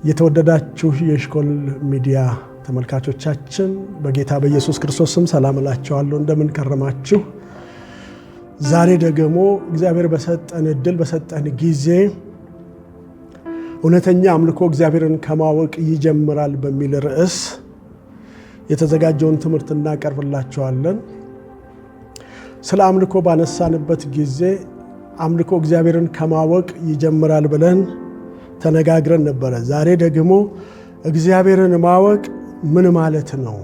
የተወደዳችሁ የሽኮል ሚዲያ ተመልካቾቻችን በጌታ በኢየሱስ ክርስቶስ ስም ሰላም እላችኋለሁ። እንደምን ከረማችሁ? ዛሬ ደግሞ እግዚአብሔር በሰጠን እድል በሰጠን ጊዜ እውነተኛ አምልኮ እግዚአብሔርን ከማወቅ ይጀምራል በሚል ርዕስ የተዘጋጀውን ትምህርት እናቀርብላችኋለን። ስለ አምልኮ ባነሳንበት ጊዜ አምልኮ እግዚአብሔርን ከማወቅ ይጀምራል ብለን ተነጋግረን ነበረ። ዛሬ ደግሞ እግዚአብሔርን ማወቅ ምን ማለት ነው?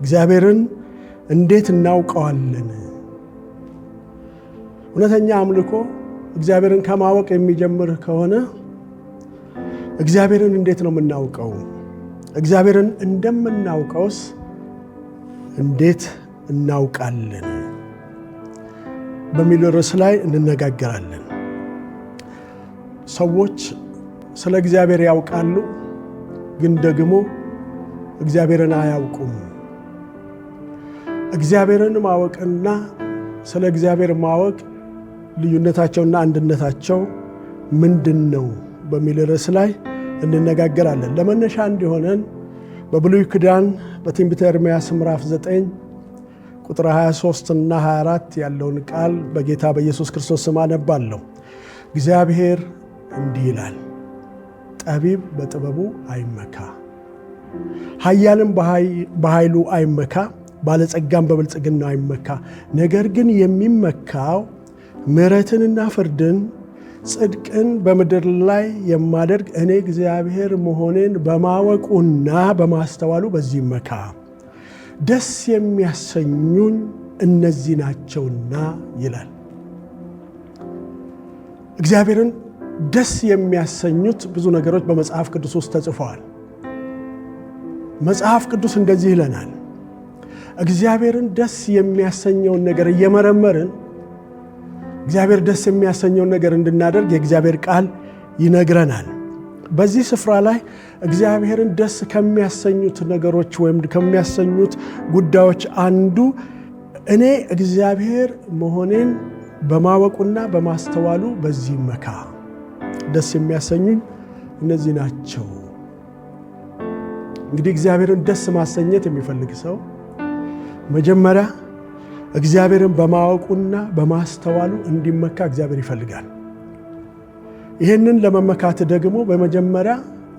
እግዚአብሔርን እንዴት እናውቀዋለን? እውነተኛ አምልኮ እግዚአብሔርን ከማወቅ የሚጀምር ከሆነ እግዚአብሔርን እንዴት ነው የምናውቀው? እግዚአብሔርን እንደምናውቀውስ እንዴት እናውቃለን በሚል ርዕስ ላይ እንነጋገራለን። ሰዎች ስለ እግዚአብሔር ያውቃሉ፣ ግን ደግሞ እግዚአብሔርን አያውቁም። እግዚአብሔርን ማወቅና ስለ እግዚአብሔር ማወቅ ልዩነታቸውና አንድነታቸው ምንድን ነው በሚል ርዕስ ላይ እንነጋገራለን። ለመነሻ እንዲሆነን በብሉይ ኪዳን በትንቢተ ኤርምያስ ምዕራፍ 9 ቁጥር 23 እና 24 ያለውን ቃል በጌታ በኢየሱስ ክርስቶስ ስም አነባለሁ። እግዚአብሔር እንዲህ ይላል፣ ጠቢብ በጥበቡ አይመካ፣ ኃያልም በኃይሉ አይመካ፣ ባለጸጋም በብልጽግናው አይመካ። ነገር ግን የሚመካው ምሕረትንና ፍርድን ጽድቅን በምድር ላይ የማደርግ እኔ እግዚአብሔር መሆኔን በማወቁና በማስተዋሉ በዚህ ይመካ። ደስ የሚያሰኙኝ እነዚህ ናቸውና ይላል። እግዚአብሔርን ደስ የሚያሰኙት ብዙ ነገሮች በመጽሐፍ ቅዱስ ውስጥ ተጽፈዋል። መጽሐፍ ቅዱስ እንደዚህ ይለናል። እግዚአብሔርን ደስ የሚያሰኘውን ነገር እየመረመርን እግዚአብሔር ደስ የሚያሰኘውን ነገር እንድናደርግ የእግዚአብሔር ቃል ይነግረናል። በዚህ ስፍራ ላይ እግዚአብሔርን ደስ ከሚያሰኙት ነገሮች ወይም ከሚያሰኙት ጉዳዮች አንዱ እኔ እግዚአብሔር መሆኔን በማወቁና በማስተዋሉ በዚህ ይመካ። ደስ የሚያሰኙኝ እነዚህ ናቸው። እንግዲህ እግዚአብሔርን ደስ ማሰኘት የሚፈልግ ሰው መጀመሪያ እግዚአብሔርን በማወቁና በማስተዋሉ እንዲመካ እግዚአብሔር ይፈልጋል። ይህንን ለመመካት ደግሞ በመጀመሪያ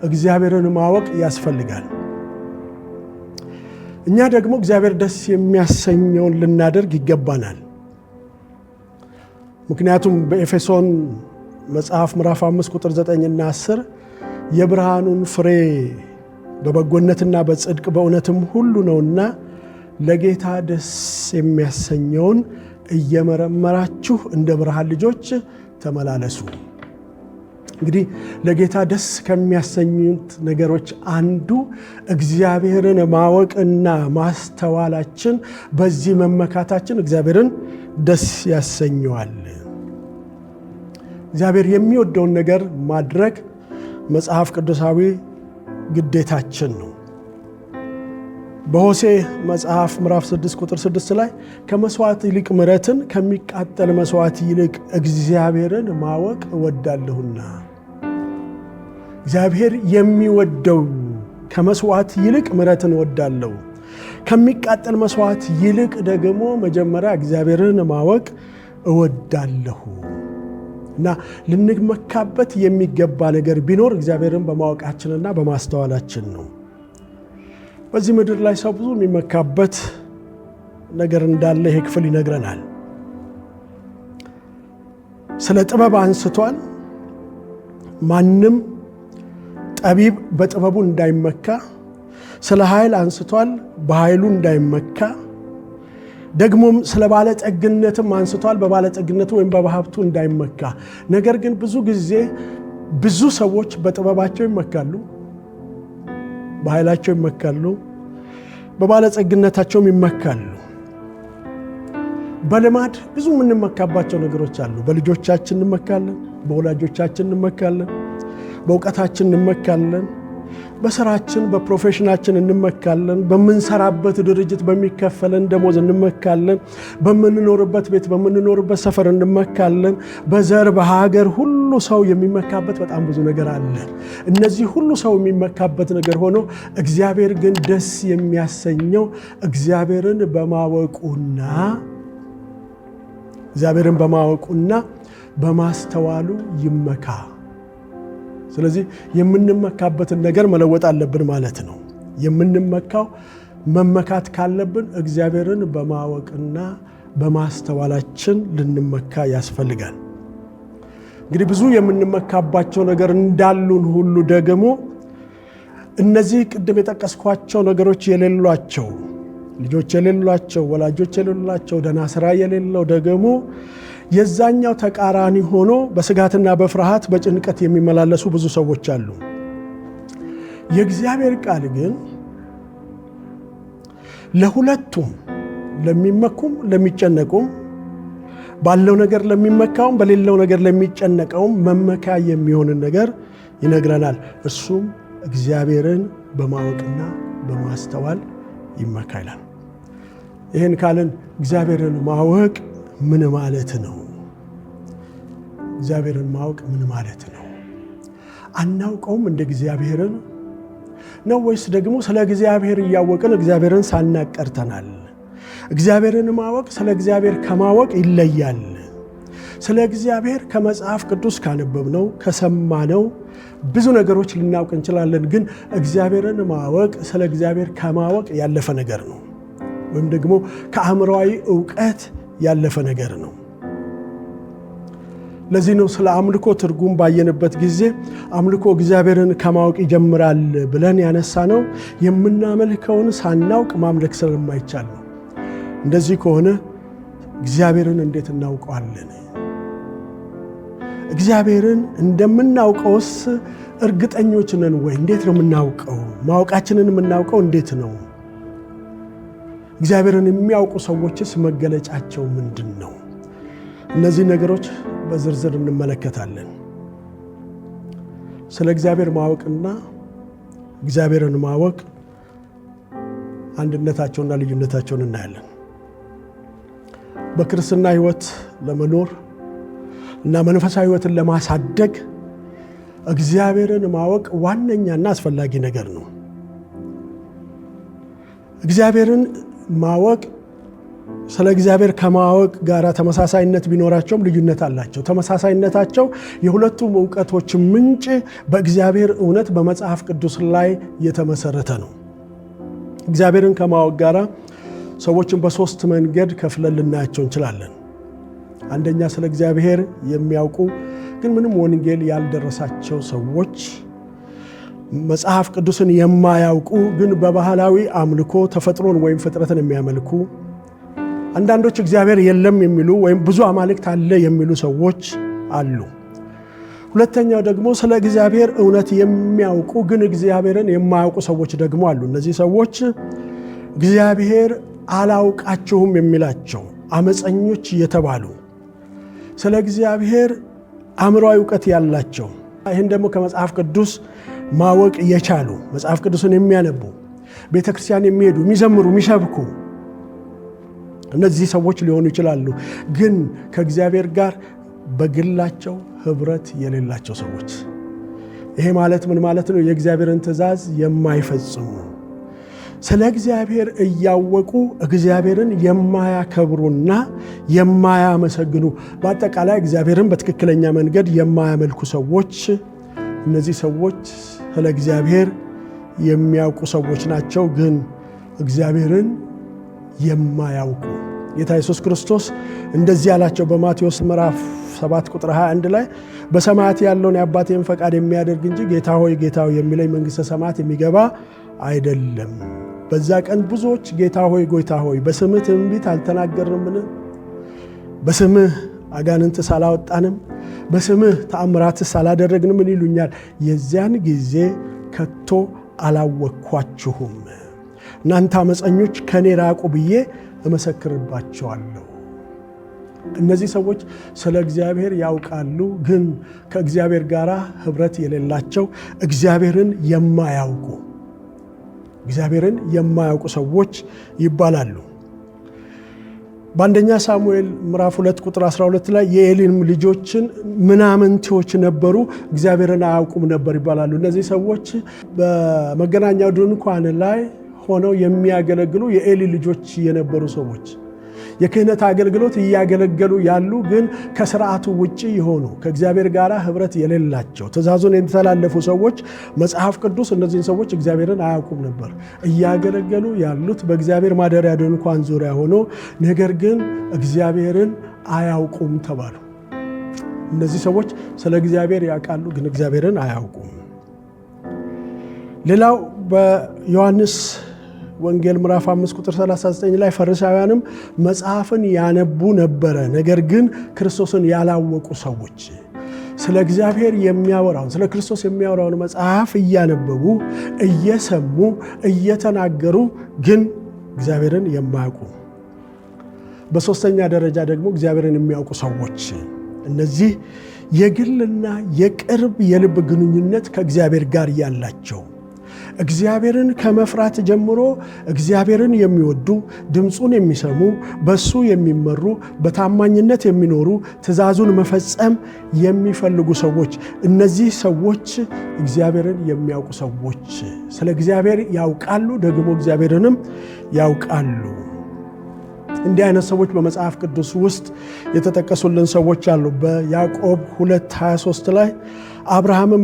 እግዚአብሔርን ማወቅ ያስፈልጋል። እኛ ደግሞ እግዚአብሔር ደስ የሚያሰኘውን ልናደርግ ይገባናል። ምክንያቱም በኤፌሶን መጽሐፍ ምዕራፍ 5 ቁጥር 9 እና 10 የብርሃኑን ፍሬ በበጎነትና በጽድቅ በእውነትም ሁሉ ነውና ለጌታ ደስ የሚያሰኘውን እየመረመራችሁ እንደ ብርሃን ልጆች ተመላለሱ። እንግዲህ ለጌታ ደስ ከሚያሰኙት ነገሮች አንዱ እግዚአብሔርን ማወቅና ማስተዋላችን፣ በዚህ መመካታችን እግዚአብሔርን ደስ ያሰኘዋል። እግዚአብሔር የሚወደውን ነገር ማድረግ መጽሐፍ ቅዱሳዊ ግዴታችን ነው። በሆሴዕ መጽሐፍ ምዕራፍ 6 ቁጥር 6 ላይ ከመስዋዕት ይልቅ ምሕረትን ከሚቃጠል መስዋዕት ይልቅ እግዚአብሔርን ማወቅ እወዳለሁና። እግዚአብሔር የሚወደው ከመስዋዕት ይልቅ ምሕረትን እወዳለሁ፣ ከሚቃጠል መስዋዕት ይልቅ ደግሞ መጀመሪያ እግዚአብሔርን ማወቅ እወዳለሁ። እና ልንመካበት የሚገባ ነገር ቢኖር እግዚአብሔርን በማወቃችንና በማስተዋላችን ነው። በዚህ ምድር ላይ ሰው ብዙ የሚመካበት ነገር እንዳለ ይሄ ክፍል ይነግረናል። ስለ ጥበብ አንስቷል። ማንም ጠቢብ በጥበቡ እንዳይመካ። ስለ ኃይል አንስቷል፣ በኃይሉ እንዳይመካ። ደግሞም ስለ ባለጠግነትም አንስቷል፣ በባለጠግነቱ ወይም በሀብቱ እንዳይመካ። ነገር ግን ብዙ ጊዜ ብዙ ሰዎች በጥበባቸው ይመካሉ፣ በኃይላቸው ይመካሉ፣ በባለጸግነታቸውም ይመካሉ። በልማድ ብዙ የምንመካባቸው ነገሮች አሉ። በልጆቻችን እንመካለን፣ በወላጆቻችን እንመካለን፣ በእውቀታችን እንመካለን፣ በስራችን በፕሮፌሽናችን እንመካለን። በምንሰራበት ድርጅት በሚከፈለን ደሞዝ እንመካለን። በምንኖርበት ቤት በምንኖርበት ሰፈር እንመካለን። በዘር በሀገር ሁሉ ሰው የሚመካበት በጣም ብዙ ነገር አለ። እነዚህ ሁሉ ሰው የሚመካበት ነገር ሆኖ እግዚአብሔር ግን ደስ የሚያሰኘው እግዚአብሔርን በማወቁና በማስተዋሉ ይመካ። ስለዚህ የምንመካበትን ነገር መለወጥ አለብን ማለት ነው። የምንመካው መመካት ካለብን እግዚአብሔርን በማወቅና በማስተዋላችን ልንመካ ያስፈልጋል። እንግዲህ ብዙ የምንመካባቸው ነገር እንዳሉን ሁሉ ደግሞ እነዚህ ቅድም የጠቀስኳቸው ነገሮች የሌሏቸው፣ ልጆች የሌሏቸው፣ ወላጆች የሌሏቸው፣ ደህና ስራ የሌለው ደግሞ የዛኛው ተቃራኒ ሆኖ በስጋትና በፍርሃት በጭንቀት የሚመላለሱ ብዙ ሰዎች አሉ። የእግዚአብሔር ቃል ግን ለሁለቱም ለሚመኩም ለሚጨነቁም፣ ባለው ነገር ለሚመካውም በሌለው ነገር ለሚጨነቀውም መመኪያ የሚሆንን ነገር ይነግረናል። እርሱም እግዚአብሔርን በማወቅና በማስተዋል ይመካ ይላል። ይህን ካልን እግዚአብሔርን ማወቅ ምን ማለት ነው? እግዚአብሔርን ማወቅ ምን ማለት ነው? አናውቀውም እንደ እግዚአብሔርን ነው ወይስ ደግሞ ስለ እግዚአብሔር እያወቅን እግዚአብሔርን ሳናቀርተናል? እግዚአብሔርን ማወቅ ስለ እግዚአብሔር ከማወቅ ይለያል። ስለ እግዚአብሔር ከመጽሐፍ ቅዱስ ካነበብነው ከሰማነው ብዙ ነገሮች ልናውቅ እንችላለን። ግን እግዚአብሔርን ማወቅ ስለ እግዚአብሔር ከማወቅ ያለፈ ነገር ነው፣ ወይም ደግሞ ከአእምሮአዊ ዕውቀት ያለፈ ነገር ነው። ለዚህ ነው ስለ አምልኮ ትርጉም ባየንበት ጊዜ አምልኮ እግዚአብሔርን ከማወቅ ይጀምራል ብለን ያነሳ ነው። የምናመልከውን ሳናውቅ ማምለክ ስለማይቻል ነው። እንደዚህ ከሆነ እግዚአብሔርን እንዴት እናውቀዋለን? እግዚአብሔርን እንደምናውቀውስ እርግጠኞች ነን ወይ? እንዴት ነው የምናውቀው? ማወቃችንን የምናውቀው እንዴት ነው? እግዚአብሔርን የሚያውቁ ሰዎችስ መገለጫቸው ምንድን ነው? እነዚህ ነገሮች በዝርዝር እንመለከታለን። ስለ እግዚአብሔር ማወቅና እግዚአብሔርን ማወቅ አንድነታቸውና ልዩነታቸውን እናያለን። በክርስትና ሕይወት ለመኖር እና መንፈሳዊ ሕይወትን ለማሳደግ እግዚአብሔርን ማወቅ ዋነኛና አስፈላጊ ነገር ነው። እግዚአብሔርን ማወቅ ስለ እግዚአብሔር ከማወቅ ጋር ተመሳሳይነት ቢኖራቸውም ልዩነት አላቸው። ተመሳሳይነታቸው የሁለቱም እውቀቶች ምንጭ በእግዚአብሔር እውነት በመጽሐፍ ቅዱስ ላይ የተመሰረተ ነው። እግዚአብሔርን ከማወቅ ጋር ሰዎችን በሶስት መንገድ ከፍለን ልናያቸው እንችላለን። አንደኛ፣ ስለ እግዚአብሔር የሚያውቁ ግን ምንም ወንጌል ያልደረሳቸው ሰዎች፣ መጽሐፍ ቅዱስን የማያውቁ ግን በባህላዊ አምልኮ ተፈጥሮን ወይም ፍጥረትን የሚያመልኩ፣ አንዳንዶች እግዚአብሔር የለም የሚሉ ወይም ብዙ አማልክት አለ የሚሉ ሰዎች አሉ። ሁለተኛው ደግሞ ስለ እግዚአብሔር እውነት የሚያውቁ ግን እግዚአብሔርን የማያውቁ ሰዎች ደግሞ አሉ። እነዚህ ሰዎች እግዚአብሔር አላውቃችሁም የሚላቸው አመፀኞች የተባሉ፣ ስለ እግዚአብሔር አእምሮአዊ እውቀት ያላቸው፣ ይህን ደግሞ ከመጽሐፍ ቅዱስ ማወቅ የቻሉ፣ መጽሐፍ ቅዱስን የሚያነቡ፣ ቤተክርስቲያን የሚሄዱ፣ የሚዘምሩ፣ የሚሰብኩ እነዚህ ሰዎች ሊሆኑ ይችላሉ። ግን ከእግዚአብሔር ጋር በግላቸው ህብረት የሌላቸው ሰዎች። ይሄ ማለት ምን ማለት ነው? የእግዚአብሔርን ትእዛዝ የማይፈጽሙ፣ ስለ እግዚአብሔር እያወቁ እግዚአብሔርን የማያከብሩና የማያመሰግኑ፣ በአጠቃላይ እግዚአብሔርን በትክክለኛ መንገድ የማያመልኩ ሰዎች። እነዚህ ሰዎች ስለ እግዚአብሔር የሚያውቁ ሰዎች ናቸው፣ ግን እግዚአብሔርን የማያውቁ። ጌታ ኢየሱስ ክርስቶስ እንደዚህ ያላቸው በማቴዎስ ምዕራፍ 7 ቁጥር 21 ላይ በሰማያት ያለውን የአባቴን ፈቃድ የሚያደርግ እንጂ ጌታ ሆይ ጌታ ሆይ የሚለኝ መንግሥተ ሰማያት የሚገባ አይደለም። በዛ ቀን ብዙዎች ጌታ ሆይ ጌታ ሆይ በስምህ ትንቢት አልተናገርንምን? በስምህ አጋንንት ሳላወጣንም? በስምህ ተአምራትስ አላደረግንምን? ይሉኛል። የዚያን ጊዜ ከቶ አላወቅኳችሁም፣ እናንተ አመፀኞች ከኔ ራቁ ብዬ እመሰክርባቸዋለሁ። እነዚህ ሰዎች ስለ እግዚአብሔር ያውቃሉ፣ ግን ከእግዚአብሔር ጋር ህብረት የሌላቸው እግዚአብሔርን የማያውቁ ሰዎች ይባላሉ። በአንደኛ ሳሙኤል ምዕራፍ 2 ቁጥር 12 ላይ የኤሊም ልጆችን ምናምንቴዎች ነበሩ፣ እግዚአብሔርን አያውቁም ነበር ይባላሉ። እነዚህ ሰዎች በመገናኛው ድንኳን ላይ ሆነው የሚያገለግሉ የኤሊ ልጆች የነበሩ ሰዎች፣ የክህነት አገልግሎት እያገለገሉ ያሉ ግን ከስርዓቱ ውጪ የሆኑ ከእግዚአብሔር ጋር ህብረት የሌላቸው ትእዛዙን የተላለፉ ሰዎች መጽሐፍ ቅዱስ እነዚህን ሰዎች እግዚአብሔርን አያውቁም ነበር። እያገለገሉ ያሉት በእግዚአብሔር ማደሪያ ድንኳን ዙሪያ ሆኖ ነገር ግን እግዚአብሔርን አያውቁም ተባሉ። እነዚህ ሰዎች ስለ እግዚአብሔር ያውቃሉ፣ ግን እግዚአብሔርን አያውቁም። ሌላው በዮሐንስ ወንጌል ምዕራፍ 5 ቁጥር 39 ላይ ፈሪሳውያንም መጽሐፍን ያነቡ ነበረ፣ ነገር ግን ክርስቶስን ያላወቁ ሰዎች ስለ እግዚአብሔር የሚያወራውን ስለ ክርስቶስ የሚያወራውን መጽሐፍ እያነበቡ እየሰሙ እየተናገሩ ግን እግዚአብሔርን የማያውቁ። በሶስተኛ ደረጃ ደግሞ እግዚአብሔርን የሚያውቁ ሰዎች፣ እነዚህ የግልና የቅርብ የልብ ግንኙነት ከእግዚአብሔር ጋር ያላቸው፣ እግዚአብሔርን ከመፍራት ጀምሮ እግዚአብሔርን የሚወዱ ድምፁን የሚሰሙ በሱ የሚመሩ በታማኝነት የሚኖሩ ትእዛዙን መፈጸም የሚፈልጉ ሰዎች፣ እነዚህ ሰዎች እግዚአብሔርን የሚያውቁ ሰዎች ስለ እግዚአብሔር ያውቃሉ፣ ደግሞ እግዚአብሔርንም ያውቃሉ። እንዲህ አይነት ሰዎች በመጽሐፍ ቅዱስ ውስጥ የተጠቀሱልን ሰዎች አሉ። በያዕቆብ 2:23 ላይ አብርሃምም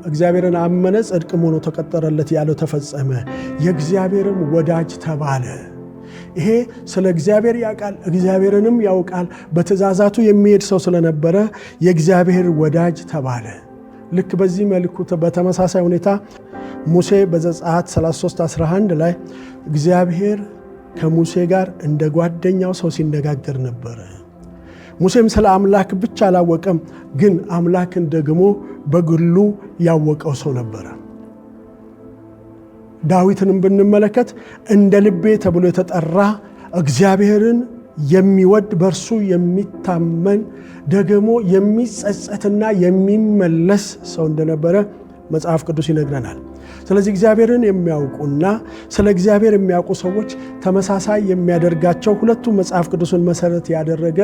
እግዚአብሔርን አመነ፣ ጽድቅም ሆኖ ተቆጠረለት ያለው ተፈጸመ፣ የእግዚአብሔርም ወዳጅ ተባለ። ይሄ ስለ እግዚአብሔር ያውቃል፣ እግዚአብሔርንም ያውቃል፣ በትእዛዛቱ የሚሄድ ሰው ስለነበረ የእግዚአብሔር ወዳጅ ተባለ። ልክ በዚህ መልኩ በተመሳሳይ ሁኔታ ሙሴ በዘጸአት 33:11 ላይ እግዚአብሔር ከሙሴ ጋር እንደ ጓደኛው ሰው ሲነጋገር ነበረ። ሙሴም ስለ አምላክ ብቻ አላወቀም፣ ግን አምላክን ደግሞ በግሉ ያወቀው ሰው ነበረ። ዳዊትንም ብንመለከት እንደ ልቤ ተብሎ የተጠራ እግዚአብሔርን የሚወድ በእርሱ የሚታመን ደግሞ የሚጸጸትና የሚመለስ ሰው እንደነበረ መጽሐፍ ቅዱስ ይነግረናል። ስለዚህ እግዚአብሔርን የሚያውቁና ስለ እግዚአብሔር የሚያውቁ ሰዎች ተመሳሳይ የሚያደርጋቸው ሁለቱም መጽሐፍ ቅዱስን መሰረት ያደረገ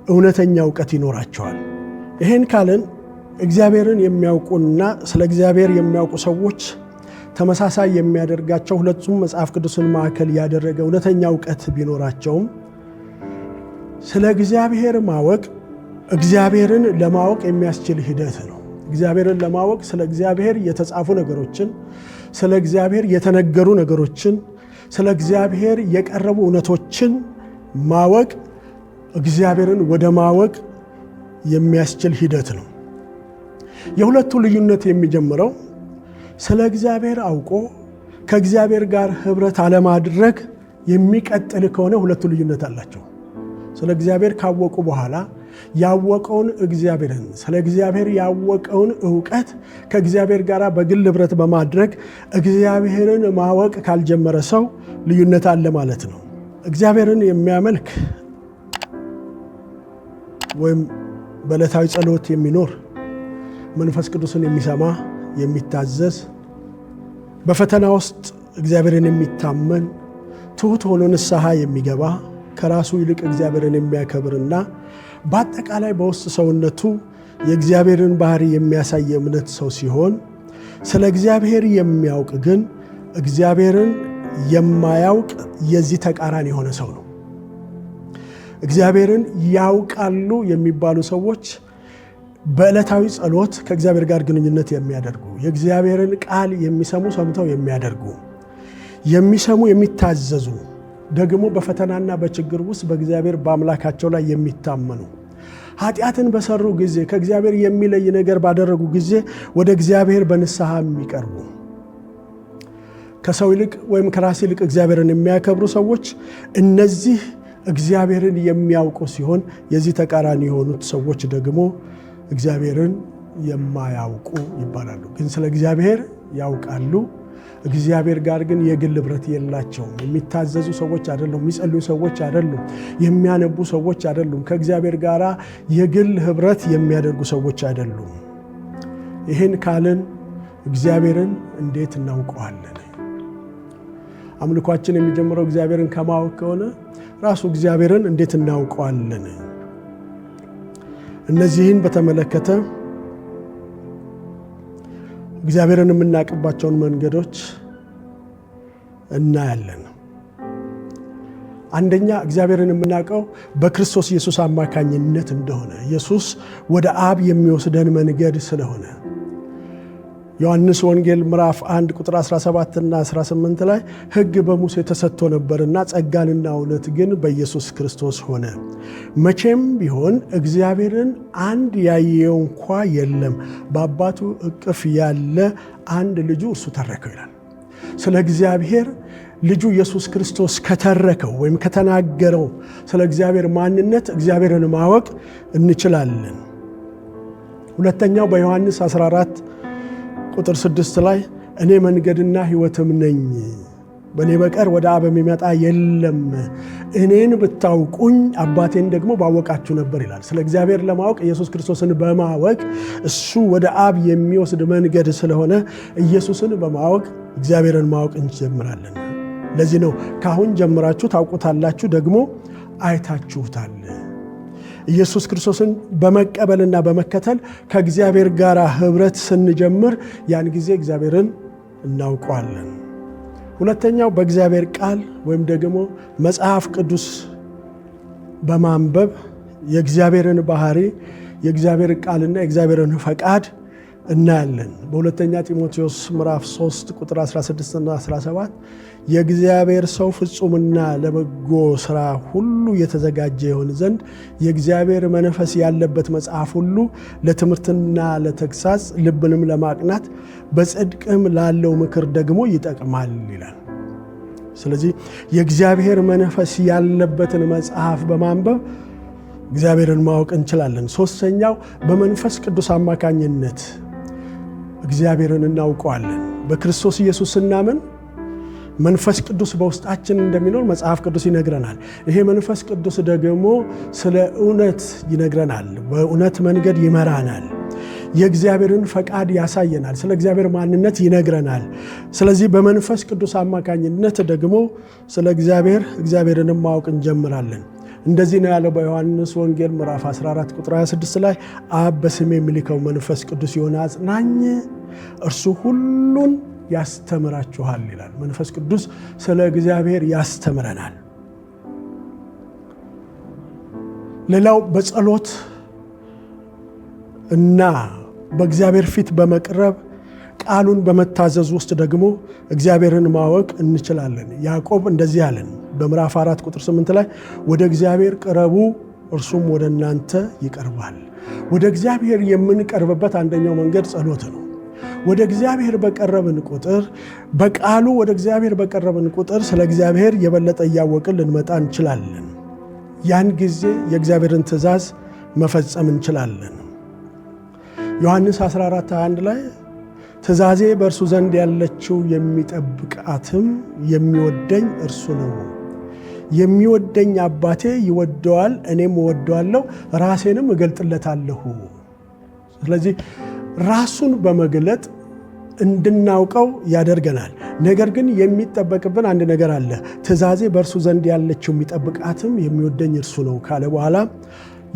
እውነተኛ እውቀት ይኖራቸዋል። ይሄን ካልን እግዚአብሔርን የሚያውቁና ስለ እግዚአብሔር የሚያውቁ ሰዎች ተመሳሳይ የሚያደርጋቸው ሁለቱም መጽሐፍ ቅዱስን ማዕከል ያደረገ እውነተኛ እውቀት ቢኖራቸውም ስለ እግዚአብሔር ማወቅ እግዚአብሔርን ለማወቅ የሚያስችል ሂደት ነው። እግዚአብሔርን ለማወቅ ስለ እግዚአብሔር የተጻፉ ነገሮችን፣ ስለ እግዚአብሔር የተነገሩ ነገሮችን፣ ስለ እግዚአብሔር የቀረቡ እውነቶችን ማወቅ እግዚአብሔርን ወደ ማወቅ የሚያስችል ሂደት ነው። የሁለቱ ልዩነት የሚጀምረው ስለ እግዚአብሔር አውቆ ከእግዚአብሔር ጋር ህብረት አለማድረግ የሚቀጥል ከሆነ ሁለቱ ልዩነት አላቸው። ስለ እግዚአብሔር ካወቁ በኋላ ያወቀውን እግዚአብሔርን ስለ እግዚአብሔር ያወቀውን ዕውቀት ከእግዚአብሔር ጋር በግል ህብረት በማድረግ እግዚአብሔርን ማወቅ ካልጀመረ ሰው ልዩነት አለ ማለት ነው። እግዚአብሔርን የሚያመልክ ወይም በዕለታዊ ጸሎት የሚኖር መንፈስ ቅዱስን የሚሰማ የሚታዘዝ በፈተና ውስጥ እግዚአብሔርን የሚታመን ትሑት ሆኖ ንስሐ የሚገባ ከራሱ ይልቅ እግዚአብሔርን የሚያከብርና በአጠቃላይ በውስጥ ሰውነቱ የእግዚአብሔርን ባህሪ የሚያሳይ እምነት ሰው ሲሆን፣ ስለ እግዚአብሔር የሚያውቅ ግን እግዚአብሔርን የማያውቅ የዚህ ተቃራኒ የሆነ ሰው ነው። እግዚአብሔርን ያውቃሉ የሚባሉ ሰዎች በዕለታዊ ጸሎት ከእግዚአብሔር ጋር ግንኙነት የሚያደርጉ፣ የእግዚአብሔርን ቃል የሚሰሙ ሰምተው የሚያደርጉ፣ የሚሰሙ የሚታዘዙ፣ ደግሞ በፈተናና በችግር ውስጥ በእግዚአብሔር በአምላካቸው ላይ የሚታመኑ፣ ኃጢአትን በሰሩ ጊዜ ከእግዚአብሔር የሚለይ ነገር ባደረጉ ጊዜ ወደ እግዚአብሔር በንስሐ የሚቀርቡ፣ ከሰው ይልቅ ወይም ከራስ ይልቅ እግዚአብሔርን የሚያከብሩ ሰዎች እነዚህ እግዚአብሔርን የሚያውቁ ሲሆን፣ የዚህ ተቃራኒ የሆኑት ሰዎች ደግሞ እግዚአብሔርን የማያውቁ ይባላሉ። ግን ስለ እግዚአብሔር ያውቃሉ፣ እግዚአብሔር ጋር ግን የግል ህብረት የላቸውም። የሚታዘዙ ሰዎች አይደሉም፣ የሚጸልዩ ሰዎች አይደሉም፣ የሚያነቡ ሰዎች አይደሉም፣ ከእግዚአብሔር ጋር የግል ህብረት የሚያደርጉ ሰዎች አይደሉም። ይህን ካልን እግዚአብሔርን እንዴት እናውቀዋለን? አምልኳችን የሚጀምረው እግዚአብሔርን ከማወቅ ከሆነ ራሱ እግዚአብሔርን እንዴት እናውቀዋለን? እነዚህን በተመለከተ እግዚአብሔርን የምናውቅባቸውን መንገዶች እናያለን። አንደኛ እግዚአብሔርን የምናውቀው በክርስቶስ ኢየሱስ አማካኝነት እንደሆነ፣ ኢየሱስ ወደ አብ የሚወስደን መንገድ ስለሆነ ዮሐንስ ወንጌል ምዕራፍ 1 ቁጥር 17 እና 18 ላይ ሕግ በሙሴ ተሰጥቶ ነበርና ጸጋንና እውነት ግን በኢየሱስ ክርስቶስ ሆነ። መቼም ቢሆን እግዚአብሔርን አንድ ያየው እንኳ የለም፣ በአባቱ እቅፍ ያለ አንድ ልጁ እርሱ ተረከው ይላል። ስለ እግዚአብሔር ልጁ ኢየሱስ ክርስቶስ ከተረከው ወይም ከተናገረው ስለ እግዚአብሔር ማንነት እግዚአብሔርን ማወቅ እንችላለን። ሁለተኛው በዮሐንስ 14 ቁጥር 6 ላይ እኔ መንገድና ሕይወትም ነኝ፣ በእኔ በቀር ወደ አብ የሚመጣ የለም፣ እኔን ብታውቁኝ አባቴን ደግሞ ባወቃችሁ ነበር ይላል። ስለ እግዚአብሔር ለማወቅ ኢየሱስ ክርስቶስን በማወቅ እሱ ወደ አብ የሚወስድ መንገድ ስለሆነ ኢየሱስን በማወቅ እግዚአብሔርን ማወቅ እንጀምራለን። ለዚህ ነው ካሁን ጀምራችሁ ታውቁታላችሁ፣ ደግሞ አይታችሁታል። ኢየሱስ ክርስቶስን በመቀበልና በመከተል ከእግዚአብሔር ጋር ህብረት ስንጀምር ያን ጊዜ እግዚአብሔርን እናውቀዋለን። ሁለተኛው በእግዚአብሔር ቃል ወይም ደግሞ መጽሐፍ ቅዱስ በማንበብ የእግዚአብሔርን ባህሪ፣ የእግዚአብሔር ቃልና የእግዚአብሔርን ፈቃድ እናያለን። በሁለተኛ ጢሞቴዎስ ምዕራፍ 3 ቁጥር 16 እና 17 የእግዚአብሔር ሰው ፍጹምና ለበጎ ሥራ ሁሉ የተዘጋጀ ይሆን ዘንድ የእግዚአብሔር መንፈስ ያለበት መጽሐፍ ሁሉ ለትምህርትና ለተግሳጽ፣ ልብንም ለማቅናት በጽድቅም ላለው ምክር ደግሞ ይጠቅማል ይላል። ስለዚህ የእግዚአብሔር መንፈስ ያለበትን መጽሐፍ በማንበብ እግዚአብሔርን ማወቅ እንችላለን። ሶስተኛው በመንፈስ ቅዱስ አማካኝነት እግዚአብሔርን እናውቀዋለን። በክርስቶስ ኢየሱስ ስናምን መንፈስ ቅዱስ በውስጣችን እንደሚኖር መጽሐፍ ቅዱስ ይነግረናል። ይሄ መንፈስ ቅዱስ ደግሞ ስለ እውነት ይነግረናል፣ በእውነት መንገድ ይመራናል፣ የእግዚአብሔርን ፈቃድ ያሳየናል፣ ስለ እግዚአብሔር ማንነት ይነግረናል። ስለዚህ በመንፈስ ቅዱስ አማካኝነት ደግሞ ስለ እግዚአብሔርን ማወቅ እንጀምራለን። እንደዚህ ነው ያለው በዮሐንስ ወንጌል ምዕራፍ 14 ቁጥር 26 ላይ አብ በስሜ የሚልከው መንፈስ ቅዱስ የሆነ አጽናኝ እርሱ ሁሉን ያስተምራችኋል ይላል። መንፈስ ቅዱስ ስለ እግዚአብሔር ያስተምረናል። ሌላው በጸሎት እና በእግዚአብሔር ፊት በመቅረብ ቃሉን በመታዘዝ ውስጥ ደግሞ እግዚአብሔርን ማወቅ እንችላለን። ያዕቆብ እንደዚህ አለን በምዕራፍ 4 ቁጥር 8 ላይ ወደ እግዚአብሔር ቅረቡ እርሱም ወደ እናንተ ይቀርባል። ወደ እግዚአብሔር የምንቀርብበት አንደኛው መንገድ ጸሎት ነው። ወደ እግዚአብሔር በቀረብን ቁጥር፣ በቃሉ ወደ እግዚአብሔር በቀረብን ቁጥር ስለ እግዚአብሔር የበለጠ እያወቅን ልንመጣ እንችላለን። ያን ጊዜ የእግዚአብሔርን ትእዛዝ መፈጸም እንችላለን። ዮሐንስ 14:21 ላይ ትእዛዜ በእርሱ ዘንድ ያለችው የሚጠብቃትም የሚወደኝ እርሱ ነው። የሚወደኝ አባቴ ይወደዋል፣ እኔም እወደዋለሁ፣ ራሴንም እገልጥለታለሁ። ስለዚህ ራሱን በመግለጥ እንድናውቀው ያደርገናል። ነገር ግን የሚጠበቅብን አንድ ነገር አለ። ትእዛዜ በእርሱ ዘንድ ያለችው የሚጠብቃትም የሚወደኝ እርሱ ነው ካለ በኋላ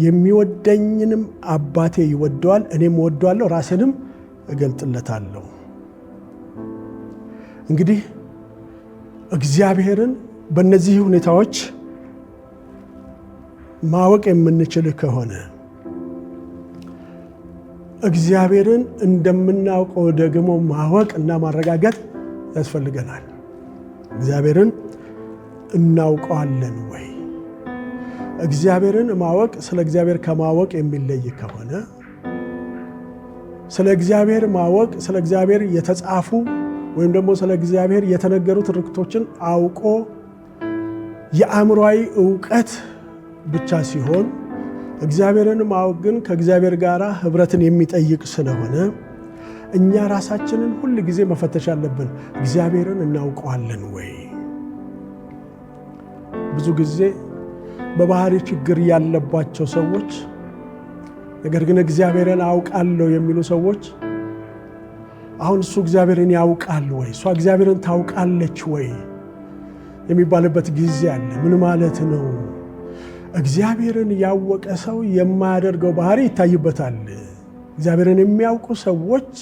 የሚወደኝንም አባቴ ይወደዋል፣ እኔም እወደዋለሁ፣ ራሴንም እገልጥለታለሁ። እንግዲህ እግዚአብሔርን በእነዚህ ሁኔታዎች ማወቅ የምንችል ከሆነ እግዚአብሔርን እንደምናውቀው ደግሞ ማወቅ እና ማረጋገጥ ያስፈልገናል። እግዚአብሔርን እናውቀዋለን ወይ? እግዚአብሔርን ማወቅ ስለ እግዚአብሔር ከማወቅ የሚለይ ከሆነ ስለ እግዚአብሔር ማወቅ ስለ እግዚአብሔር የተጻፉ ወይም ደግሞ ስለ እግዚአብሔር የተነገሩ ትርክቶችን አውቆ የአእምሯዊ ዕውቀት ብቻ ሲሆን እግዚአብሔርን ማወቅ ግን ከእግዚአብሔር ጋር ህብረትን የሚጠይቅ ስለሆነ እኛ ራሳችንን ሁል ጊዜ መፈተሽ አለብን። እግዚአብሔርን እናውቀዋለን ወይ? ብዙ ጊዜ በባህሪ ችግር ያለባቸው ሰዎች ነገር ግን እግዚአብሔርን አውቃለሁ የሚሉ ሰዎች አሁን እሱ እግዚአብሔርን ያውቃል ወይ እሷ እግዚአብሔርን ታውቃለች ወይ የሚባልበት ጊዜ አለ። ምን ማለት ነው? እግዚአብሔርን ያወቀ ሰው የማያደርገው ባህሪ ይታይበታል። እግዚአብሔርን የሚያውቁ ሰዎች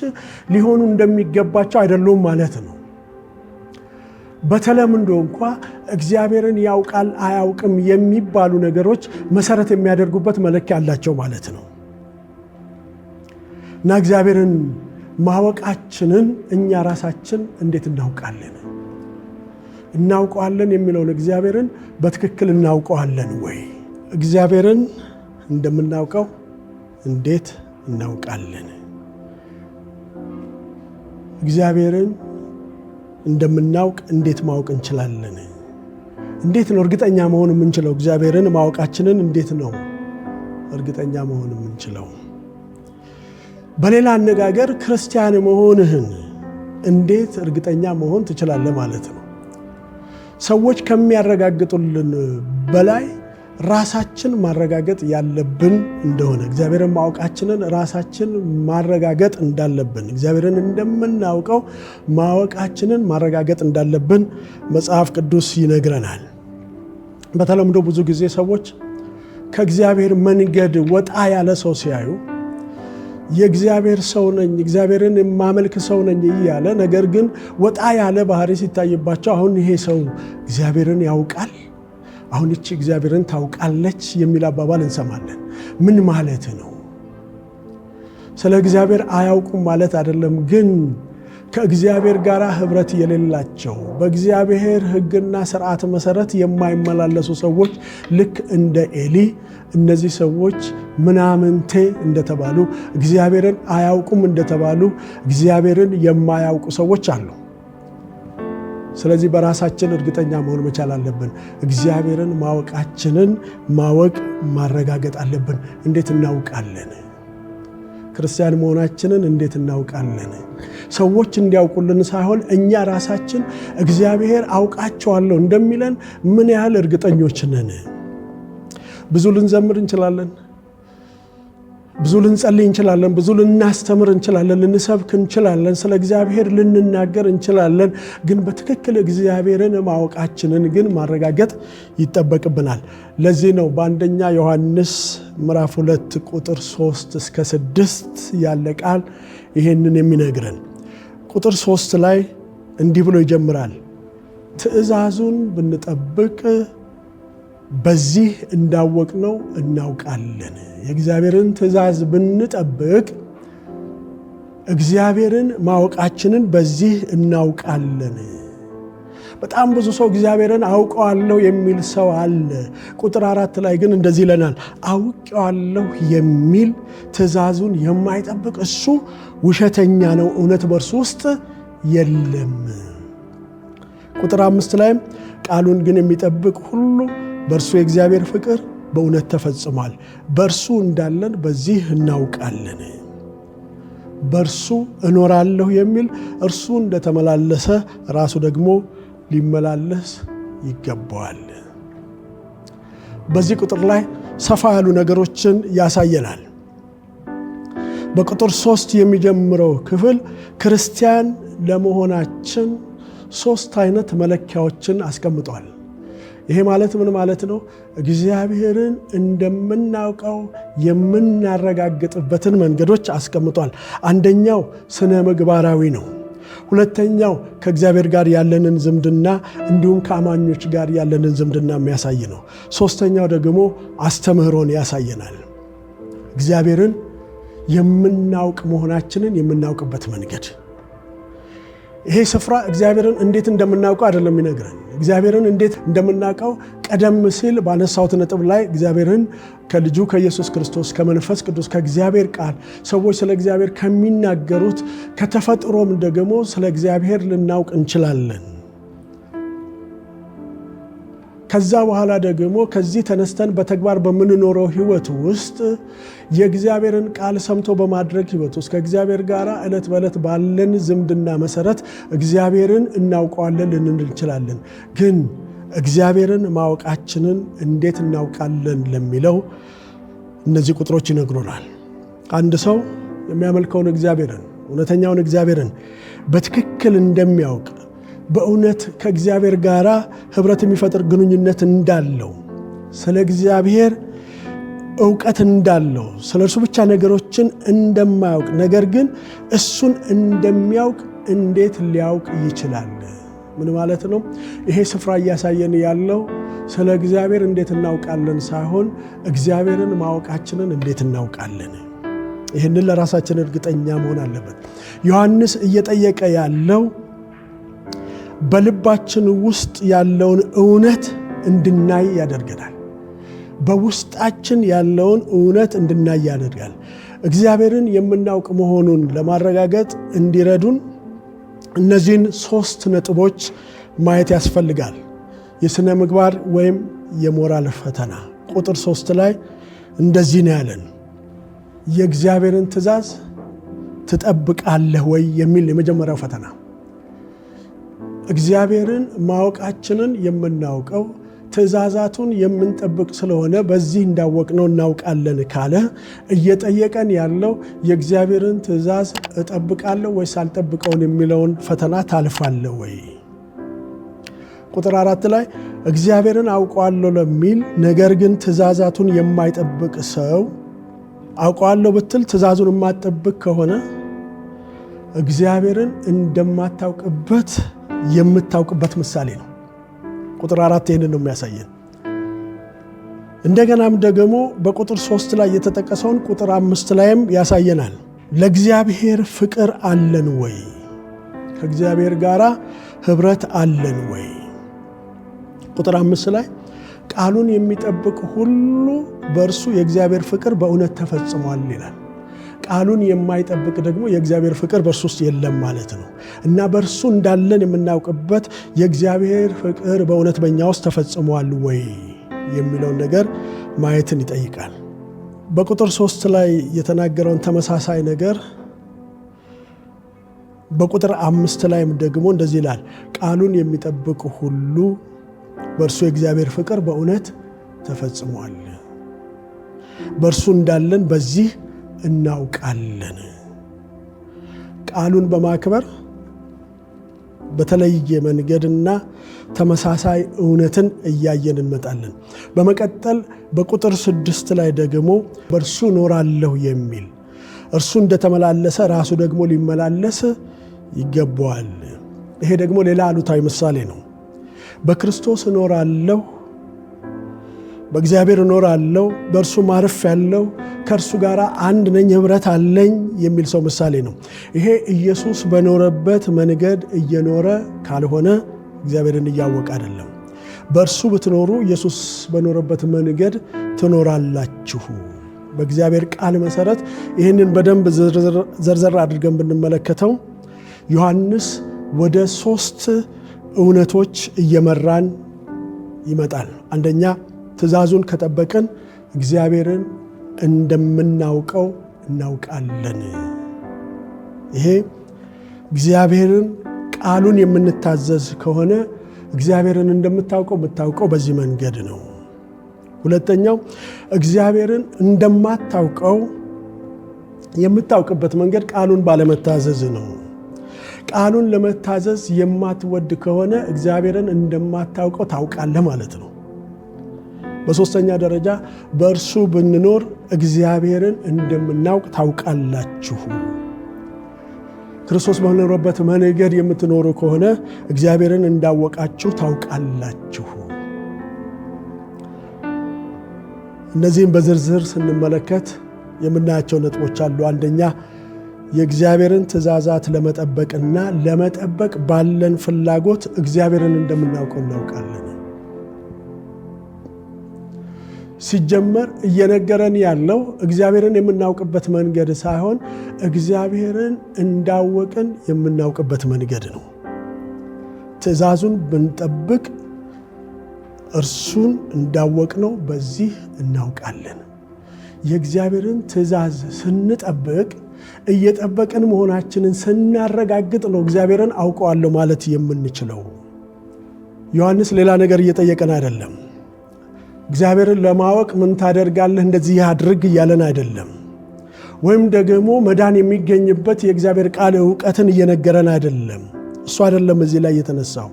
ሊሆኑ እንደሚገባቸው አይደሉም ማለት ነው። በተለምዶ እንኳ እግዚአብሔርን ያውቃል አያውቅም የሚባሉ ነገሮች መሰረት የሚያደርጉበት መለኪያ አላቸው ማለት ነው። እና እግዚአብሔርን ማወቃችንን እኛ ራሳችን እንዴት እናውቃለን? እናውቀዋለን የሚለውን እግዚአብሔርን በትክክል እናውቀዋለን ወይ? እግዚአብሔርን እንደምናውቀው እንዴት እናውቃለን? እግዚአብሔርን እንደምናውቅ እንዴት ማወቅ እንችላለን? እንዴት ነው እርግጠኛ መሆን የምንችለው? እግዚአብሔርን ማወቃችንን እንዴት ነው እርግጠኛ መሆን የምንችለው? በሌላ አነጋገር ክርስቲያን መሆንህን እንዴት እርግጠኛ መሆን ትችላለህ ማለት ነው። ሰዎች ከሚያረጋግጡልን በላይ ራሳችን ማረጋገጥ ያለብን እንደሆነ እግዚአብሔርን ማወቃችንን ራሳችን ማረጋገጥ እንዳለብን እግዚአብሔርን እንደምናውቀው ማወቃችንን ማረጋገጥ እንዳለብን መጽሐፍ ቅዱስ ይነግረናል። በተለምዶ ብዙ ጊዜ ሰዎች ከእግዚአብሔር መንገድ ወጣ ያለ ሰው ሲያዩ የእግዚአብሔር ሰው ነኝ እግዚአብሔርን የማመልክ ሰው ነኝ እያለ ነገር ግን ወጣ ያለ ባህሪ ሲታይባቸው አሁን ይሄ ሰው እግዚአብሔርን ያውቃል፣ አሁን እቺ እግዚአብሔርን ታውቃለች የሚል አባባል እንሰማለን። ምን ማለት ነው? ስለ እግዚአብሔር አያውቁም ማለት አይደለም፣ ግን ከእግዚአብሔር ጋር ህብረት የሌላቸው በእግዚአብሔር ሕግና ስርዓት መሰረት የማይመላለሱ ሰዎች ልክ እንደ ኤሊ እነዚህ ሰዎች ምናምንቴ እንደተባሉ እግዚአብሔርን አያውቁም እንደተባሉ እግዚአብሔርን የማያውቁ ሰዎች አሉ። ስለዚህ በራሳችን እርግጠኛ መሆን መቻል አለብን። እግዚአብሔርን ማወቃችንን ማረጋገጥ አለብን። እንዴት እናውቃለን? ክርስቲያን መሆናችንን እንዴት እናውቃለን? ሰዎች እንዲያውቁልን ሳይሆን እኛ ራሳችን እግዚአብሔር አውቃቸዋለሁ እንደሚለን ምን ያህል እርግጠኞች ነን? ብዙ ልንዘምር እንችላለን፣ ብዙ ልንጸልይ እንችላለን፣ ብዙ ልናስተምር እንችላለን፣ ልንሰብክ እንችላለን፣ ስለ እግዚአብሔር ልንናገር እንችላለን። ግን በትክክል እግዚአብሔርን ማወቃችንን ግን ማረጋገጥ ይጠበቅብናል። ለዚህ ነው በአንደኛ ዮሐንስ ምዕራፍ 2 ቁጥር 3 እስከ 6 ያለ ቃል ይሄንን የሚነግረን። ቁጥር 3 ላይ እንዲህ ብሎ ይጀምራል። ትእዛዙን ብንጠብቅ በዚህ እንዳወቅነው እናውቃለን። የእግዚአብሔርን ትእዛዝ ብንጠብቅ እግዚአብሔርን ማወቃችንን በዚህ እናውቃለን። በጣም ብዙ ሰው እግዚአብሔርን አውቀዋለሁ የሚል ሰው አለ። ቁጥር 4 ላይ ግን እንደዚህ ይለናል፣ አውቀዋለሁ የሚል ትእዛዙን የማይጠብቅ እሱ ውሸተኛ ነው፣ እውነት በእርሱ ውስጥ የለም። ቁጥር 5 ላይ ቃሉን ግን የሚጠብቅ ሁሉ በእርሱ የእግዚአብሔር ፍቅር በእውነት ተፈጽሟል። በእርሱ እንዳለን በዚህ እናውቃለን። በእርሱ እኖራለሁ የሚል እርሱ እንደተመላለሰ ራሱ ደግሞ ሊመላለስ ይገባዋል። በዚህ ቁጥር ላይ ሰፋ ያሉ ነገሮችን ያሳየናል። በቁጥር 3 የሚጀምረው ክፍል ክርስቲያን ለመሆናችን 3 አይነት መለኪያዎችን አስቀምጧል። ይሄ ማለት ምን ማለት ነው? እግዚአብሔርን እንደምናውቀው የምናረጋግጥበትን መንገዶች አስቀምጧል። አንደኛው ስነ ምግባራዊ ነው። ሁለተኛው ከእግዚአብሔር ጋር ያለንን ዝምድና እንዲሁም ከአማኞች ጋር ያለንን ዝምድና የሚያሳይ ነው። ሶስተኛው ደግሞ አስተምህሮን ያሳየናል። እግዚአብሔርን የምናውቅ መሆናችንን የምናውቅበት መንገድ። ይሄ ስፍራ እግዚአብሔርን እንዴት እንደምናውቀው አይደለም ይነግረን። እግዚአብሔርን እንዴት እንደምናውቀው ቀደም ሲል ባነሳሁት ነጥብ ላይ እግዚአብሔርን ከልጁ ከኢየሱስ ክርስቶስ ከመንፈስ ቅዱስ ከእግዚአብሔር ቃል ሰዎች ስለ እግዚአብሔር ከሚናገሩት ከተፈጥሮም ደግሞ ስለ እግዚአብሔር ልናውቅ እንችላለን። ከዛ በኋላ ደግሞ ከዚህ ተነስተን በተግባር በምንኖረው ህይወት ውስጥ የእግዚአብሔርን ቃል ሰምቶ በማድረግ ህይወት ውስጥ ከእግዚአብሔር ጋር ዕለት በዕለት ባለን ዝምድና መሰረት እግዚአብሔርን እናውቀዋለን ልንል እንችላለን። ግን እግዚአብሔርን ማወቃችንን እንዴት እናውቃለን ለሚለው እነዚህ ቁጥሮች ይነግሩናል። አንድ ሰው የሚያመልከውን እግዚአብሔርን እውነተኛውን እግዚአብሔርን በትክክል እንደሚያውቅ በእውነት ከእግዚአብሔር ጋር ህብረት የሚፈጥር ግንኙነት እንዳለው ስለ እግዚአብሔር ዕውቀት እንዳለው ስለ እርሱ ብቻ ነገሮችን እንደማያውቅ ነገር ግን እሱን እንደሚያውቅ እንዴት ሊያውቅ ይችላል? ምን ማለት ነው? ይሄ ስፍራ እያሳየን ያለው ስለ እግዚአብሔር እንዴት እናውቃለን ሳይሆን እግዚአብሔርን ማወቃችንን እንዴት እናውቃለን። ይህንን ለራሳችን እርግጠኛ መሆን አለበት። ዮሐንስ እየጠየቀ ያለው በልባችን ውስጥ ያለውን እውነት እንድናይ ያደርገናል። በውስጣችን ያለውን እውነት እንድናይ ያደርጋል። እግዚአብሔርን የምናውቅ መሆኑን ለማረጋገጥ እንዲረዱን እነዚህን 3 ነጥቦች ማየት ያስፈልጋል። የሥነ ምግባር ወይም የሞራል ፈተና ቁጥር 3 ላይ እንደዚህ ነው ያለን፣ የእግዚአብሔርን ትእዛዝ ትጠብቃለህ ወይ የሚል የመጀመሪያው ፈተና። እግዚአብሔርን ማወቃችንን የምናውቀው ትእዛዛቱን የምንጠብቅ ስለሆነ በዚህ እንዳወቅነው እናውቃለን ካለ እየጠየቀን ያለው የእግዚአብሔርን ትእዛዝ እጠብቃለሁ ወይስ አልጠብቀውን የሚለውን ፈተና ታልፋለህ ወይ? ቁጥር 4 ላይ እግዚአብሔርን አውቀዋለሁ ለሚል ነገር ግን ትእዛዛቱን የማይጠብቅ ሰው አውቀዋለሁ ብትል ትእዛዙን የማትጠብቅ ከሆነ እግዚአብሔርን እንደማታውቅበት የምታውቅበት ምሳሌ ነው። ቁጥር 4 ይህንን ነው የሚያሳየን። እንደገናም ደግሞ በቁጥር 3 ላይ የተጠቀሰውን ቁጥር 5 ላይም ያሳየናል። ለእግዚአብሔር ፍቅር አለን ወይ? ከእግዚአብሔር ጋር ህብረት አለን ወይ? ቁጥር 5 ላይ ቃሉን የሚጠብቅ ሁሉ በእርሱ የእግዚአብሔር ፍቅር በእውነት ተፈጽሟል ይላል። ቃሉን የማይጠብቅ ደግሞ የእግዚአብሔር ፍቅር በእርሱ ውስጥ የለም ማለት ነው። እና በእርሱ እንዳለን የምናውቅበት የእግዚአብሔር ፍቅር በእውነት በእኛ ውስጥ ተፈጽሟል ወይ የሚለውን ነገር ማየትን ይጠይቃል። በቁጥር 3 ላይ የተናገረውን ተመሳሳይ ነገር በቁጥር 5 ላይም ደግሞ እንደዚህ ይላል፣ ቃሉን የሚጠብቅ ሁሉ በእርሱ የእግዚአብሔር ፍቅር በእውነት ተፈጽሟል። በእርሱ እንዳለን በዚህ እናውቃለን። ቃሉን በማክበር በተለየ መንገድና ተመሳሳይ እውነትን እያየን እንመጣለን። በመቀጠል በቁጥር 6 ላይ ደግሞ በእርሱ እኖራለሁ የሚል እርሱ እንደተመላለሰ ራሱ ደግሞ ሊመላለስ ይገባዋል። ይሄ ደግሞ ሌላ አሉታዊ ምሳሌ ነው። በክርስቶስ እኖራለሁ፣ በእግዚአብሔር እኖራለሁ፣ በእርሱ ማረፍ ያለው ከእርሱ ጋር አንድ ነኝ፣ ህብረት አለኝ የሚል ሰው ምሳሌ ነው። ይሄ ኢየሱስ በኖረበት መንገድ እየኖረ ካልሆነ እግዚአብሔርን እያወቀ አይደለም። በእርሱ ብትኖሩ ኢየሱስ በኖረበት መንገድ ትኖራላችሁ። በእግዚአብሔር ቃል መሰረት ይህንን በደንብ ዘርዘር አድርገን ብንመለከተው ዮሐንስ ወደ 3 እውነቶች እየመራን ይመጣል። አንደኛ ትእዛዙን ከጠበቅን እግዚአብሔርን እንደምናውቀው እናውቃለን። ይሄ እግዚአብሔርን ቃሉን የምንታዘዝ ከሆነ እግዚአብሔርን እንደምታውቀው የምታውቀው በዚህ መንገድ ነው። ሁለተኛው እግዚአብሔርን እንደማታውቀው የምታውቅበት መንገድ ቃሉን ባለመታዘዝ ነው። ቃሉን ለመታዘዝ የማትወድ ከሆነ እግዚአብሔርን እንደማታውቀው ታውቃለህ ማለት ነው። በሶስተኛ ደረጃ በእርሱ ብንኖር እግዚአብሔርን እንደምናውቅ ታውቃላችሁ። ክርስቶስ በኖረበት መንገድ የምትኖሩ ከሆነ እግዚአብሔርን እንዳወቃችሁ ታውቃላችሁ። እነዚህም በዝርዝር ስንመለከት የምናያቸው ነጥቦች አሉ። አንደኛ የእግዚአብሔርን ትእዛዛት ለመጠበቅና ለመጠበቅ ባለን ፍላጎት እግዚአብሔርን እንደምናውቀው እናውቃለን። ሲጀመር እየነገረን ያለው እግዚአብሔርን የምናውቅበት መንገድ ሳይሆን እግዚአብሔርን እንዳወቅን የምናውቅበት መንገድ ነው። ትእዛዙን ብንጠብቅ እርሱን እንዳወቅነው በዚህ እናውቃለን። የእግዚአብሔርን ትእዛዝ ስንጠብቅ እየጠበቅን መሆናችንን ስናረጋግጥ ነው እግዚአብሔርን አውቀዋለሁ ማለት የምንችለው። ዮሐንስ ሌላ ነገር እየጠየቀን አይደለም። እግዚአብሔርን ለማወቅ ምን ታደርጋለህ እንደዚህ አድርግ እያለን አይደለም። ወይም ደግሞ መዳን የሚገኝበት የእግዚአብሔር ቃል ዕውቀትን እየነገረን አይደለም። እሱ አይደለም እዚህ ላይ የተነሳው።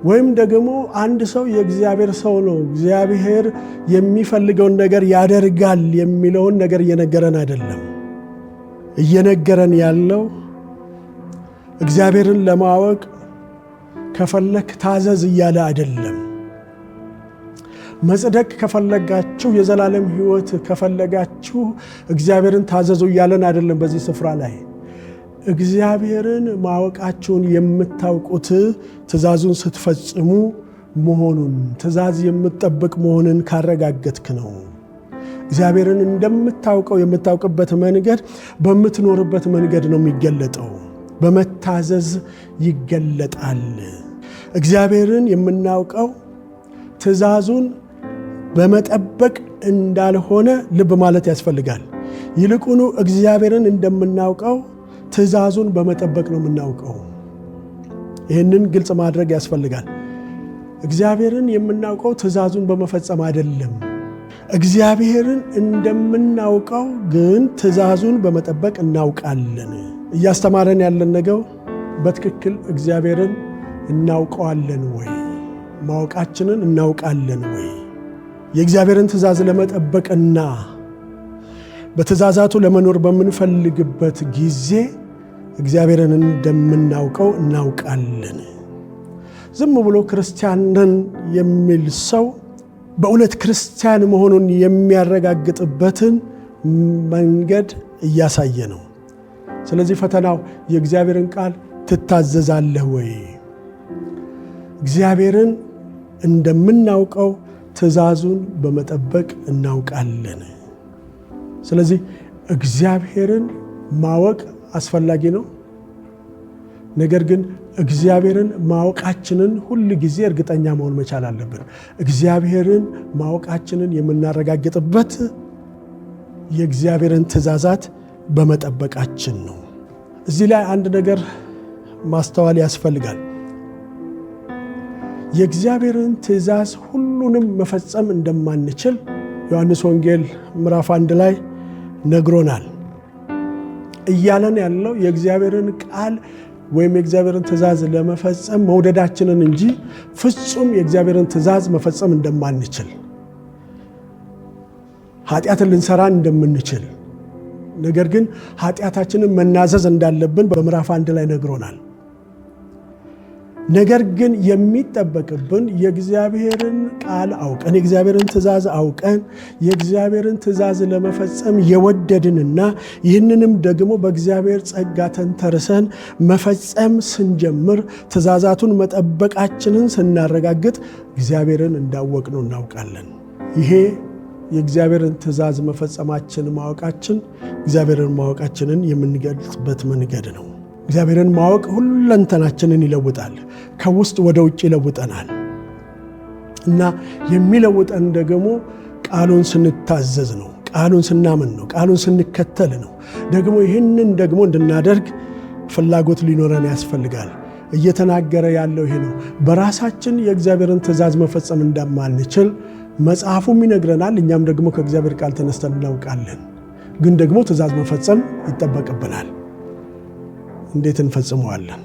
ወይም ደግሞ አንድ ሰው የእግዚአብሔር ሰው ነው፣ እግዚአብሔር የሚፈልገውን ነገር ያደርጋል የሚለውን ነገር እየነገረን አይደለም። እየነገረን ያለው እግዚአብሔርን ለማወቅ ከፈለክ ታዘዝ እያለ አይደለም። መጽደቅ ከፈለጋችሁ፣ የዘላለም ሕይወት ከፈለጋችሁ እግዚአብሔርን ታዘዙ እያለን አይደለም። በዚህ ስፍራ ላይ እግዚአብሔርን ማወቃችሁን የምታውቁት ትእዛዙን ስትፈጽሙ መሆኑን፣ ትእዛዝ የምትጠብቅ መሆንን ካረጋገጥክ ነው። እግዚአብሔርን እንደምታውቀው የምታውቅበት መንገድ በምትኖርበት መንገድ ነው የሚገለጠው። በመታዘዝ ይገለጣል። እግዚአብሔርን የምናውቀው ትእዛዙን በመጠበቅ እንዳልሆነ ልብ ማለት ያስፈልጋል። ይልቁኑ እግዚአብሔርን እንደምናውቀው ትእዛዙን በመጠበቅ ነው የምናውቀው። ይህንን ግልጽ ማድረግ ያስፈልጋል። እግዚአብሔርን የምናውቀው ትእዛዙን በመፈጸም አይደለም። እግዚአብሔርን እንደምናውቀው ግን ትእዛዙን በመጠበቅ እናውቃለን። እያስተማረን ያለን ነገር በትክክል እግዚአብሔርን እናውቀዋለን ወይ? ማወቃችንን እናውቃለን ወይ? የእግዚአብሔርን ትእዛዝ ለመጠበቅና በትእዛዛቱ ለመኖር በምንፈልግበት ጊዜ እግዚአብሔርን እንደምናውቀው እናውቃለን። ዝም ብሎ ክርስቲያን ነን የሚል ሰው በእውነት ክርስቲያን መሆኑን የሚያረጋግጥበትን መንገድ እያሳየ ነው። ስለዚህ ፈተናው የእግዚአብሔርን ቃል ትታዘዛለህ ወይ? እግዚአብሔርን እንደምናውቀው ትእዛዙን በመጠበቅ እናውቃለን። ስለዚህ እግዚአብሔርን ማወቅ አስፈላጊ ነው። ነገር ግን እግዚአብሔርን ማወቃችንን ሁል ጊዜ እርግጠኛ መሆን መቻል አለብን። እግዚአብሔርን ማወቃችንን የምናረጋግጥበት የእግዚአብሔርን ትእዛዛት በመጠበቃችን ነው። እዚህ ላይ አንድ ነገር ማስተዋል ያስፈልጋል። የእግዚአብሔርን ትእዛዝ ሁሉንም መፈጸም እንደማንችል ዮሐንስ ወንጌል ምዕራፍ 1 ላይ ነግሮናል። እያለን ያለው የእግዚአብሔርን ቃል ወይም የእግዚአብሔርን ትእዛዝ ለመፈጸም መውደዳችንን እንጂ ፍጹም የእግዚአብሔርን ትእዛዝ መፈጸም እንደማንችል፣ ኃጢአትን ልንሰራ እንደምንችል፣ ነገር ግን ኃጢአታችንን መናዘዝ እንዳለብን በምዕራፍ 1 ላይ ነግሮናል። ነገር ግን የሚጠበቅብን የእግዚአብሔርን ቃል አውቀን የእግዚአብሔርን ትእዛዝ አውቀን የእግዚአብሔርን ትእዛዝ ለመፈጸም የወደድንና ይህንንም ደግሞ በእግዚአብሔር ጸጋ ተንተርሰን መፈጸም ስንጀምር ትእዛዛቱን መጠበቃችንን ስናረጋግጥ እግዚአብሔርን እንዳወቅነው እናውቃለን። ይሄ የእግዚአብሔርን ትእዛዝ መፈጸማችን ማወቃችን እግዚአብሔርን ማወቃችንን የምንገልጽበት መንገድ ነው። እግዚአብሔርን ማወቅ ሁለንተናችንን ይለውጣል። ከውስጥ ወደ ውጭ ይለውጠናል እና የሚለውጠን ደግሞ ቃሉን ስንታዘዝ ነው፣ ቃሉን ስናምን ነው፣ ቃሉን ስንከተል ነው። ደግሞ ይህንን ደግሞ እንድናደርግ ፍላጎት ሊኖረን ያስፈልጋል። እየተናገረ ያለው ይሄ ነው። በራሳችን የእግዚአብሔርን ትእዛዝ መፈጸም እንደማንችል መጽሐፉም ይነግረናል። እኛም ደግሞ ከእግዚአብሔር ቃል ተነስተን እናውቃለን። ግን ደግሞ ትእዛዝ መፈጸም ይጠበቅብናል። እንዴት እንፈጽመዋለን?